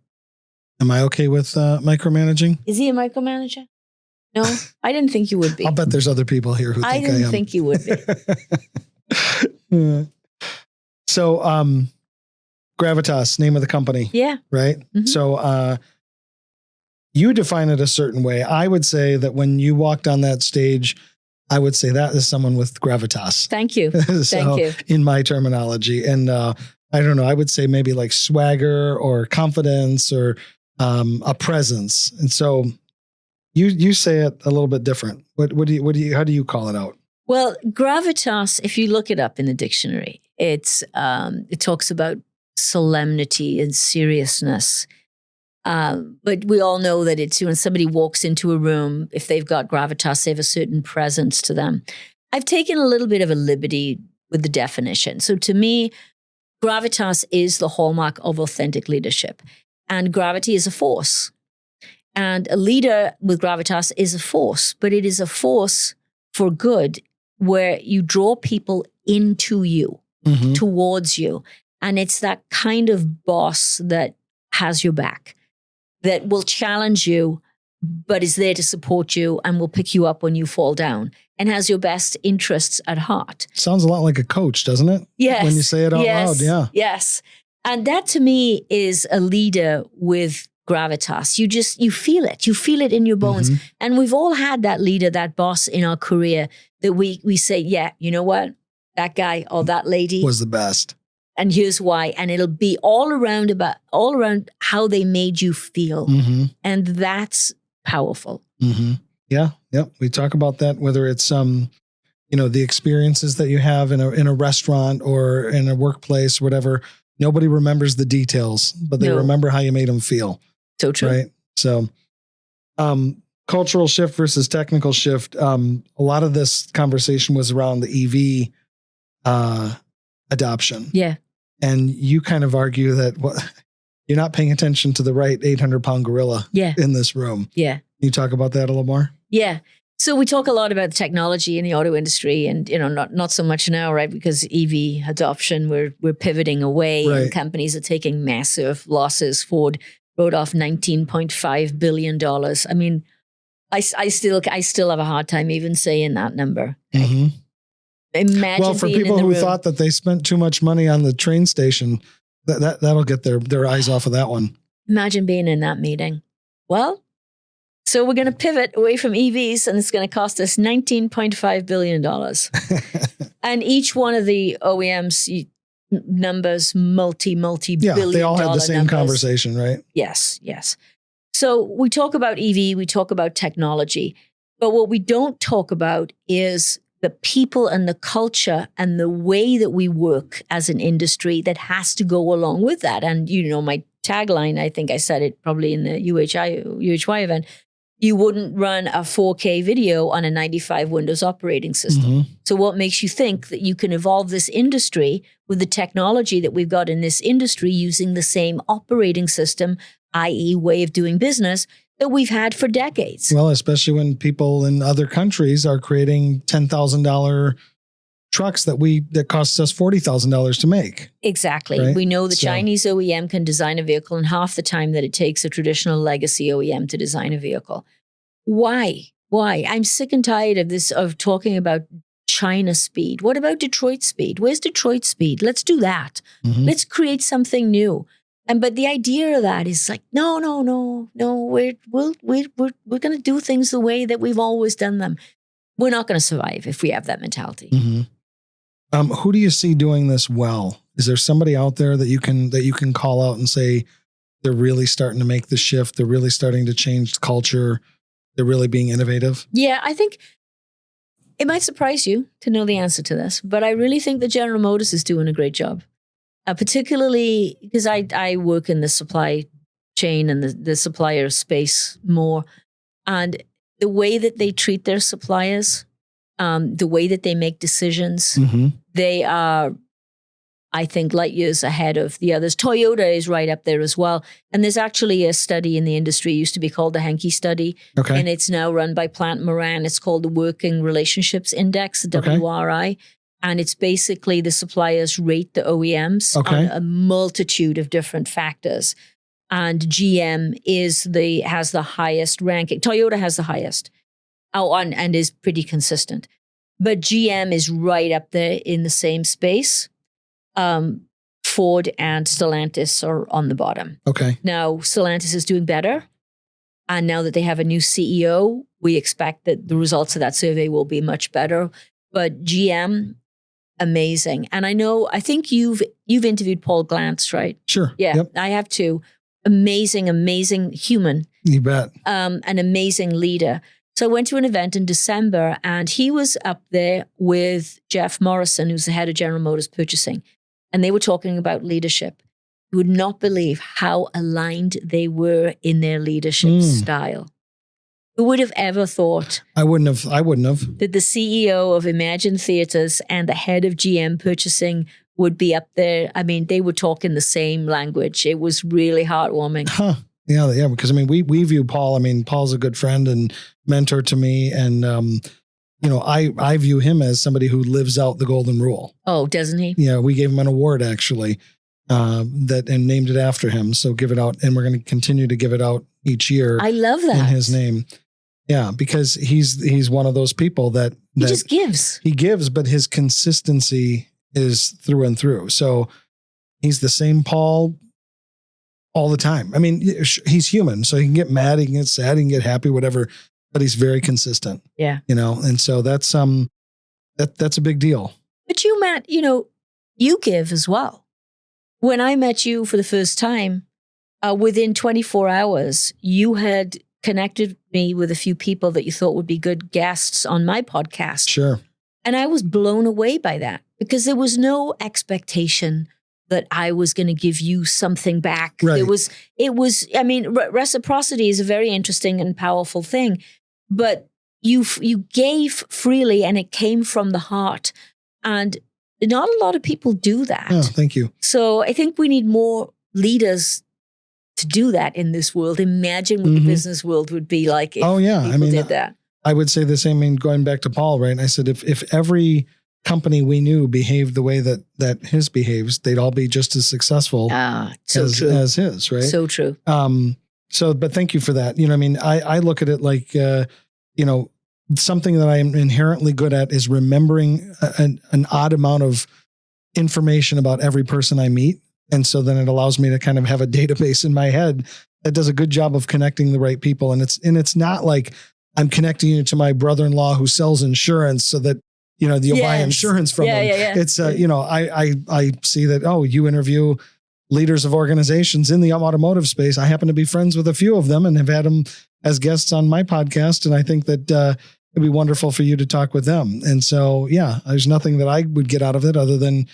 Am I okay with micromanaging? Is he a micromanager? No, I didn't think you would be. I'll bet there's other people here who think I am. I didn't think you would be. So, Gravitas, name of the company. Yeah. Right? Mm-hmm. So, you define it a certain way. I would say that when you walked on that stage, I would say that is someone with gravitas. Thank you. Thank you. In my terminology. And I don't know, I would say maybe like swagger or confidence or a presence. And so you say it a little bit different. How do you call it out? Well, gravitas, if you look it up in the dictionary, it talks about solemnity and seriousness. But we all know that it's when somebody walks into a room, if they've got gravitas, they have a certain presence to them. I've taken a little bit of a liberty with the definition. So to me, gravitas is the hallmark of authentic leadership. And gravity is a force. And a leader with gravitas is a force, but it is a force for good where you draw people into you, mm-hmm. towards you. And it's that kind of boss that has your back, that will challenge you, but is there to support you and will pick you up when you fall down and has your best interests at heart. Sounds a lot like a coach, doesn't it? Yes. When you say it out loud, yeah. Yes. And that to me is a leader with gravitas. You feel it. You feel it in your bones. Mm-hmm. And we've all had that leader, that boss in our career that we say, yeah, you know what? That guy or that lady was the best. And here's why. And it'll be all around how they made you feel. Mm-hmm. And that's powerful. Mm-hmm. Yeah. Yep. We talk about that, whether it's, the experiences that you have in a restaurant or in a workplace, whatever. Nobody remembers the details, but they remember how you made them feel. So true. Right. So, cultural shift versus technical shift. A lot of this conversation was around the EV, adoption. Yeah. And you kind of argue that you're not paying attention to the right 800-pound gorilla in this room. Yeah. Can you talk about that a little more? Yeah. So we talk a lot about the technology in the auto industry and, not so much now, right? Because EV adoption, we're pivoting away and companies are taking massive losses. Ford wrote off $19.5 billion. I mean, I still have a hard time even saying that number. Mm-hmm. Imagine for people who thought that they spent too much money on the train station, that'll get their eyes off of that one. Imagine being in that meeting. Well, so we're going to pivot away from EVs and it's going to cost us $19.5 billion. And each one of the OEMs, numbers, multi-billion Yeah, they all have the same numbers. conversation, right? Yes. So we talk about EV, we talk about technology, but what we don't talk about is the people and the culture and the way that we work as an industry that has to go along with that. And, my tagline, I think I said it probably in the UHY event, you wouldn't run a 4K video on a 95 Windows operating system. Mm-hmm. So what makes you think that you can evolve this industry with the technology that we've got in this industry using the same operating system, i.e. way of doing business, that we've had for decades? Well, especially when people in other countries are creating $10,000 trucks that costs us $40,000 to make. Exactly. Right? We know the Chinese OEM can design a vehicle in half the time that it takes a traditional legacy OEM to design a vehicle. Why? I'm sick and tired of this, of talking about China speed. What about Detroit speed? Where's Detroit speed? Let's do that. Mm-hmm. Let's create something new. But the idea of that is like, no. We're going to do things the way that we've always done them. We're not going to survive if we have that mentality. Mm-hmm. Who do you see doing this well? Is there somebody out there that you can call out and say they're really starting to make the shift? They're really starting to change the culture. They're really being innovative. Yeah, I think it might surprise you to know the answer to this, but I really think that General Motors is doing a great job. Particularly because I work in the supply chain and the supplier space more. And the way that they treat their suppliers, the way that they make decisions, mm-hmm. they are, I think, light years ahead of the others. Toyota is right up there as well. And there's actually a study in the industry, it used to be called the Henke study. Okay. And it's now run by Plant Moran. It's called the Working Relationships Index, the WRI. And it's basically the suppliers rate the OEMs on a multitude of different factors. And GM has the highest ranking. Toyota has the highest and is pretty consistent. But GM is right up there in the same space. Ford and Stellantis are on the bottom. Okay. Now, Stellantis is doing better. And now that they have a new CEO, we expect that the results of that survey will be much better. But GM, amazing. And I think you've interviewed Paul Glantz, right? Sure. Yeah, yep. I have too. Amazing human. You bet. An amazing leader. So I went to an event in December and he was up there with Jeff Morrison, who's the head of General Motors purchasing. And they were talking about leadership. You would not believe how aligned they were in their leadership style. Who would have ever thought? I wouldn't have. That the CEO of Imagine Theaters and the head of GM purchasing would be up there. I mean, they were talking the same language. It was really heartwarming. Huh. Yeah. Because we view Paul. Paul's a good friend and mentor to me, and I view him as somebody who lives out the golden rule. Oh, doesn't he? Yeah, we gave him an award actually, and named it after him. So give it out, and we're going to continue to give it out each year. I love that in his name. Yeah, because he's one of those people that he just gives. He gives, but his consistency is through and through. So he's the same Paul all the time. He's human, so he can get mad, he can get sad, he can get happy, whatever, but he's very consistent. Yeah. And so that's a big deal. But you, Matt, you give as well. When I met you for the first time, within 24 hours, you had connected me with a few people that you thought would be good guests on my podcast. Sure. And I was blown away by that because there was no expectation that I was going to give you something back. Right. Reciprocity is a very interesting and powerful thing, but you gave freely and it came from the heart. And not a lot of people do that. Oh, thank you. So I think we need more leaders to do that in this world. Imagine what the business world would be like if people did that. I would say the same. Going back to Paul, right? I said if every company we knew behaved the way that his behaves, they'd all be just as successful as his, right? So true. But thank you for that. I look at it like, something that I am inherently good at is remembering an odd amount of information about every person I meet. And so then it allows me to kind of have a database in my head that does a good job of connecting the right people. And it's not like I'm connecting you to my brother-in-law who sells insurance so that you'll buy insurance from them. It's, I see that, you interview leaders of organizations in the automotive space. I happen to be friends with a few of them and have had them as guests on my podcast. And I think that it'd be wonderful for you to talk with them. And so, there's nothing that I would get out of it other than,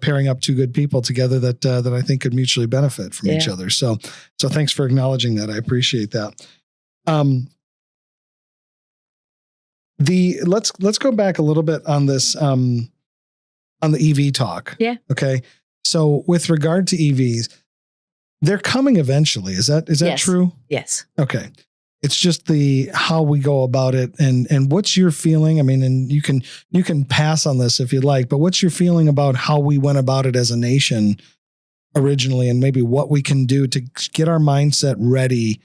pairing up two good people together that I think could mutually benefit from each other. So thanks for acknowledging that. I appreciate that. Let's go back a little bit on this, on the EV talk. Yeah. Okay. So with regard to EVs, they're coming eventually. Is that true? Yes. Okay. It's just how we go about it and what's your feeling? I mean, and you can pass on this if you'd like, but what's your feeling about how we went about it as a nation originally and maybe what we can do to get our mindset ready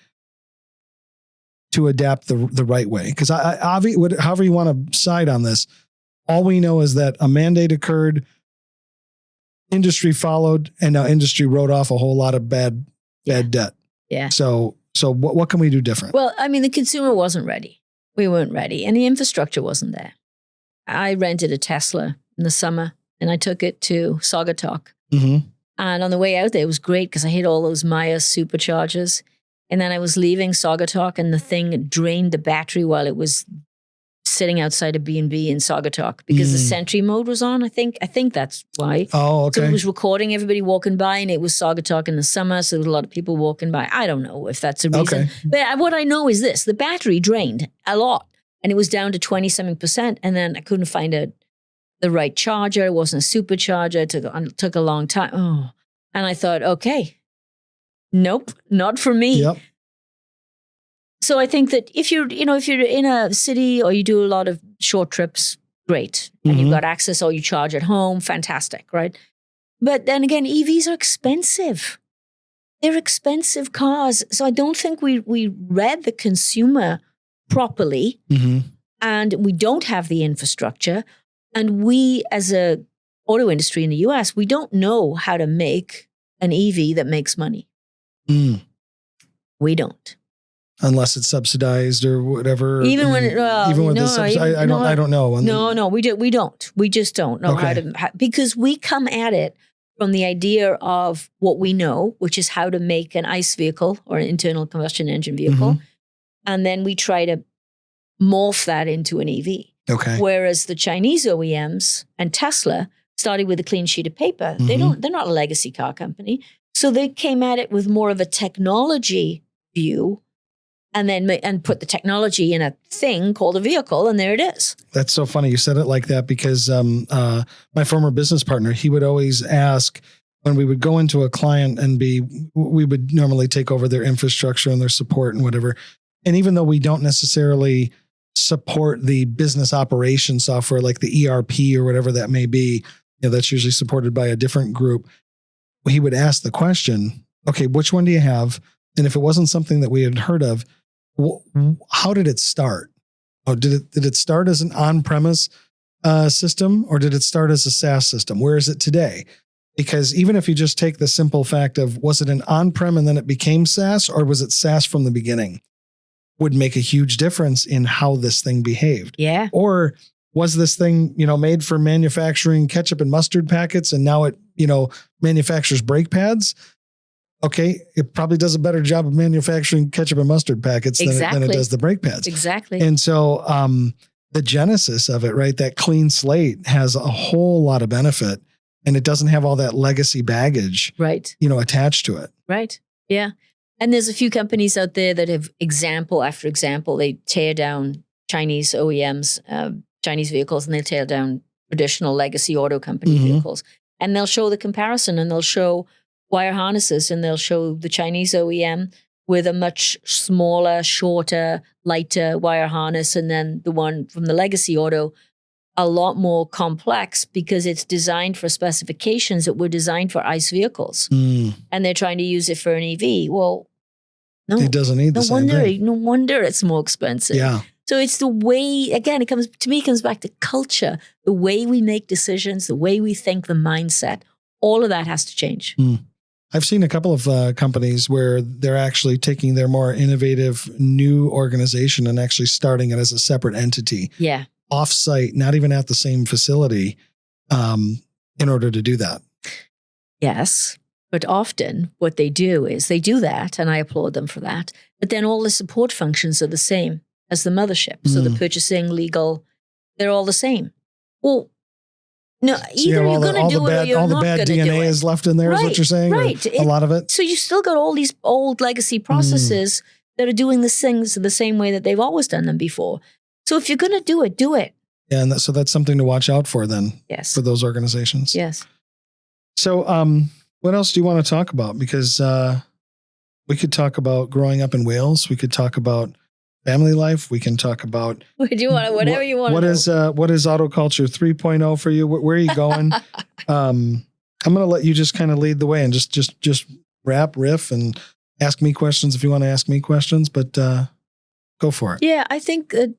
to adapt the right way? Because however you want to side on this, all we know is that a mandate occurred, industry followed, and now industry wrote off a whole lot of bad debt. Yeah. So what can we do different? Well, I mean, the consumer wasn't ready. We weren't ready, and the infrastructure wasn't there. I rented a Tesla in the summer, and I took it to Saugatuck. Mm-hmm. And on the way out there, it was great because I hit all those Maya superchargers. And then I was leaving Saugatuck, and the thing drained the battery while it was sitting outside a B&B in Saugatuck because the Sentry mode was on. I think that's why. Oh, okay. So it was recording everybody walking by, and it was Saugatuck in the summer, so there was a lot of people walking by. I don't know if that's a reason. Okay. But what I know is this: the battery drained a lot, and it was down to 20-something%, and then I couldn't find the right charger. It wasn't a supercharger. It took a long time. Oh, and I thought, okay, nope, not for me. Yep. So I think that if you're in a city or you do a lot of short trips, great. And you've got access or you charge at home, fantastic, right? But then again, EVs are expensive. They're expensive cars. So I don't think we read the consumer properly, and we don't have the infrastructure. And we, as a auto industry in the US, we don't know how to make an EV that makes money. We don't. Unless it's subsidized or whatever. I don't know. No, we don't. We just don't know how to, because we come at it from the idea of what we know, which is how to make an ICE vehicle or an internal combustion engine vehicle. And then we try to morph that into an EV. Okay. Whereas the Chinese OEMs and Tesla started with a clean sheet of paper. They're not a legacy car company. So they came at it with more of a technology view and put the technology in a thing called a vehicle, and there it is. That's so funny you said it like that because my former business partner, he would always ask when we would go into a client and we would normally take over their infrastructure and their support and whatever. And even though we don't necessarily support the business operation software like the ERP or whatever that may be, that's usually supported by a different group, he would ask the question, okay, which one do you have? And if it wasn't something that we had heard of, how did it start? Oh, did it start as an on-premise system, or did it start as a SaaS system? Where is it today? Because even if you just take the simple fact of, was it an on-prem and then it became SaaS, or was it SaaS from the beginning, would make a huge difference in how this thing behaved. Yeah. Or was this thing, made for manufacturing ketchup and mustard packets, and now it, manufactures brake pads? Okay, it probably does a better job of manufacturing ketchup and mustard packets than it does the brake pads. Exactly. And so the genesis of it, right, that clean slate has a whole lot of benefit, and it doesn't have all that legacy baggage, right, attached to it. Right. Yeah. And there's a few companies out there that have example after example. They tear down Chinese OEMs, Chinese vehicles, and they tear down traditional legacy auto company vehicles. And they'll show the comparison, and they'll show wire harnesses, and they'll show the Chinese OEM with a much smaller, shorter, lighter wire harness, and then the one from the legacy auto, a lot more complex because it's designed for specifications that were designed for ICE vehicles. And they're trying to use it for an EV. Well, no. It doesn't need the same thing. No wonder it's more expensive. Yeah. So it's the way, again, it comes back to culture, the way we make decisions, the way we think, the mindset, all of that has to change. I've seen a couple of companies where they're actually taking their more innovative new organization and actually starting it as a separate entity. Yeah. off-site, not even at the same facility, in order to do that. Yes. But often what they do is they do that, and I applaud them for that. But then all the support functions are the same as the mothership. So the purchasing, legal, they're all the same. Well, no, either you're going to do it or you're not going to do it. All the bad DNA is left in there, is what you're saying? Right. A lot of it. So you still got all these old legacy processes that are doing these things the same way that they've always done them before. So if you're going to do it, do it. Yeah, and so that's something to watch out for then. Yes. For those organizations. Yes. So what else do you want to talk about? Because we could talk about growing up in Wales. We could talk about family life. We can talk about whatever you want to know. What is AutoCulture 3.0 for you? Where are you going? I'm going to let you just kind of lead the way and just riff and ask me questions if you want to ask me questions, but go for it. Yeah, I think I've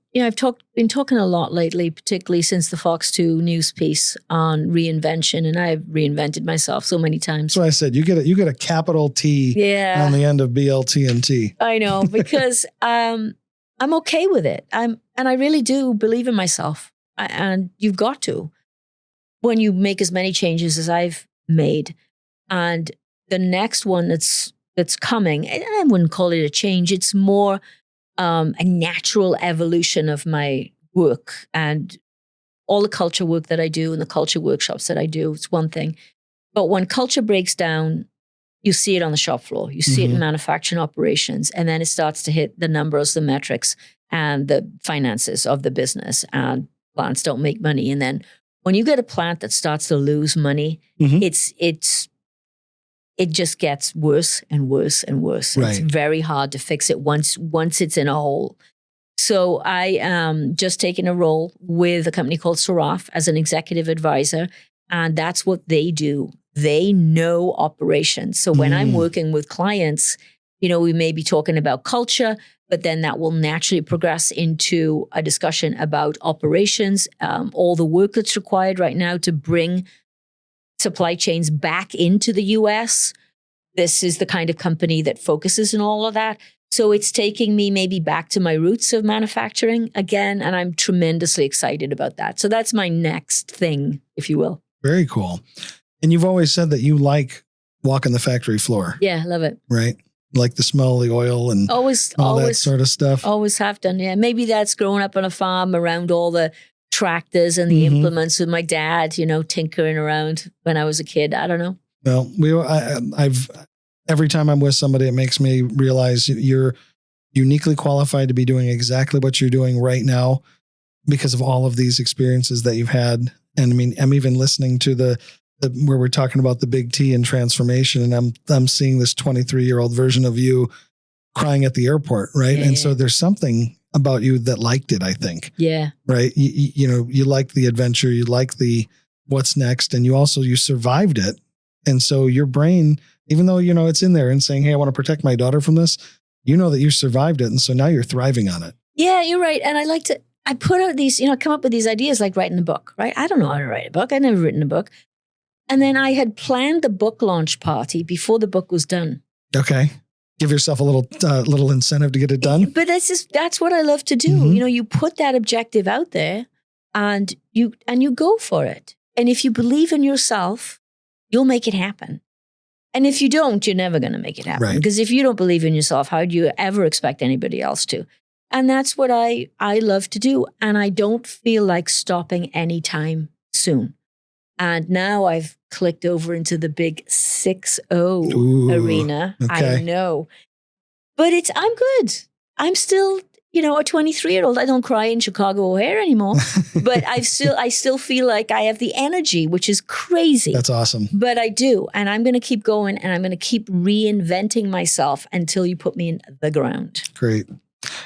been talking a lot lately, particularly since the Fox 2 news piece on reinvention, and I've reinvented myself so many times. That's what I said. You get a capital T on the end of BLT and T. I know, because I'm okay with it. And I really do believe in myself. And you've got to, when you make as many changes as I've made. And the next one that's coming, and I wouldn't call it a change. It's more a natural evolution of my work and all the culture work that I do and the culture workshops that I do. It's one thing. But when culture breaks down, you see it on the shop floor. You see it in manufacturing operations. And then it starts to hit the numbers, the metrics, and the finances of the business. And plants don't make money. And then when you get a plant that starts to lose money, it just gets worse and worse and worse. Right. It's very hard to fix it once it's in a hole. So I am just taking a role with a company called Saraf as an executive advisor. And that's what they do. They know operations. So when I'm working with clients, we may be talking about culture, but then that will naturally progress into a discussion about operations, all the work that's required right now to bring supply chains back into the US. This is the kind of company that focuses on all of that. So it's taking me maybe back to my roots of manufacturing again, and I'm tremendously excited about that. So that's my next thing, if you will. Very cool. And you've always said that you like walking the factory floor. Yeah, love it. Right? Like the smell of the oil and all that sort of stuff. Always have done, yeah. Maybe that's growing up on a farm around all the tractors and the implements with my dad, tinkering around when I was a kid. I don't know. Well, I've every time I'm with somebody, it makes me realize you're uniquely qualified to be doing exactly what you're doing right now because of all of these experiences that you've had. And I mean, I'm even listening to the where we're talking about the big T and transformation, and I'm seeing this 23-year-old version of you crying at the airport, right? Yeah, so there's something about you that liked it, I think. Yeah. Right. You like the adventure, you like the what's next, and you survived it. And so your brain, even though, it's in there and saying, hey, I want to protect my daughter from this, that you survived it. And so now you're thriving on it. Yeah, you're right. And I put out these, come up with these ideas like writing a book, right? I don't know how to write a book. I've never written a book. And then I had planned the book launch party before the book was done. Okay. Give yourself a little incentive to get it done. But that's what I love to do. You put that objective out there and you go for it. And if you believe in yourself, you'll make it happen. And if you don't, you're never going to make it happen. Right. Because if you don't believe in yourself, how do you ever expect anybody else to? And that's what I love to do. And I don't feel like stopping anytime soon. And now I've clicked over into the big 6-0 arena. Okay. I know. But I'm good. I'm still, a 23-year-old. I don't cry in Chicago O'Hare anymore. But I still feel like I have the energy, which is crazy. That's awesome. But I do. And I'm going to keep going, and I'm going to keep reinventing myself until you put me in the ground. Great.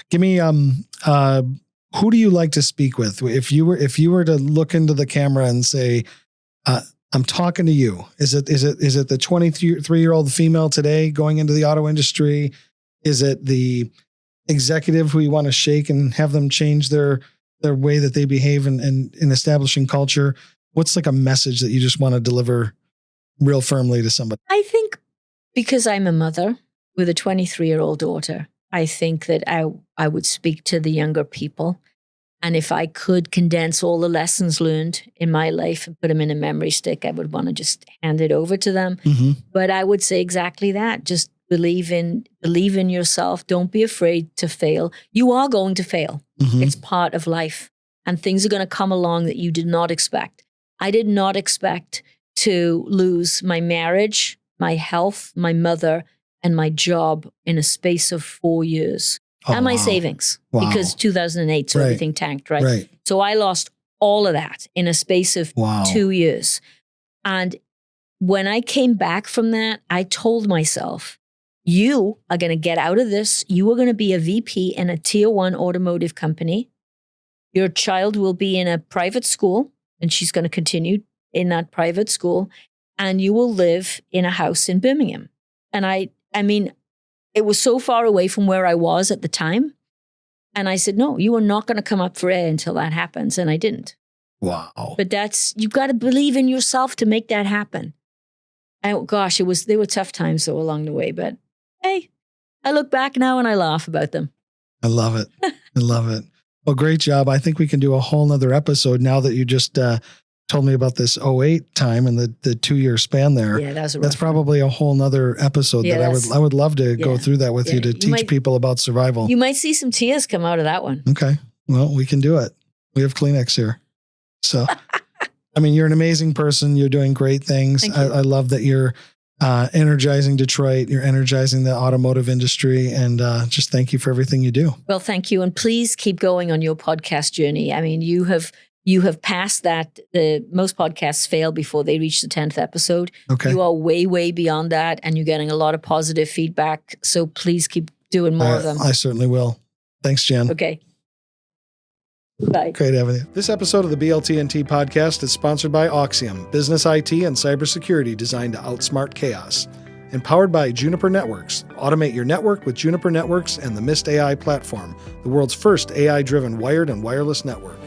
Give me who do you like to speak with? If you were to look into the camera and say, I'm talking to you. Is it the 23-year-old female today going into the auto industry? Is it the executive who you want to shake and have them change their way that they behave in establishing culture? What's like a message that you just want to deliver real firmly to somebody? I think because I'm a mother with a 23-year-old daughter, I think that I would speak to the younger people And if I could condense all the lessons learned in my life and put them in a memory stick, I would want to just hand it over to them. But I would say exactly that. Just believe in yourself. Don't be afraid to fail. You are going to fail. It's part of life. And things are going to come along that you did not expect. I did not expect to lose my marriage, my health, my mother, and my job in a space of 4 years. And my savings, because 2008, so everything tanked, right? So I lost all of that in a space of 2 years. And when I came back from that, I told myself, you are going to get out of this. You are going to be a VP in a tier 1 automotive company. Your child will be in a private school, and she's going to continue in that private school. And you will live in a house in Birmingham. And I mean, it was so far away from where I was at the time. And I said, no, you are not going to come up for air until that happens. And I didn't. Wow. But you've got to believe in yourself to make that happen. And gosh, they were tough times though along the way. But hey, I look back now and I laugh about them. I love it. I love it. Well, great job. I think we can do a whole nother episode now that you just told me about this 08 time and the 2-year span there. Yeah, that's probably a whole nother episode that I would love to go through that with you to teach people about survival. You might see some tears come out of that one. Okay. Well, we can do it. We have Kleenex here. So, I mean, you're an amazing person. You're doing great things. I love that you're energizing Detroit. You're energizing the automotive industry. And just thank you for everything you do. Well, thank you. And please keep going on your podcast journey. I mean, you have passed that. Most podcasts fail before they reach the 10th episode. Okay. You are way, way beyond that. And you're getting a lot of positive feedback. So please keep doing more of them. I certainly will. Thanks, Jen. Okay. Bye. Great having you. This episode of the BLT&T podcast is sponsored by Auxium, business IT and cybersecurity designed to outsmart chaos. Empowered by Juniper Networks. Automate your network with Juniper Networks and the Mist AI platform, the world's first AI-driven wired and wireless network.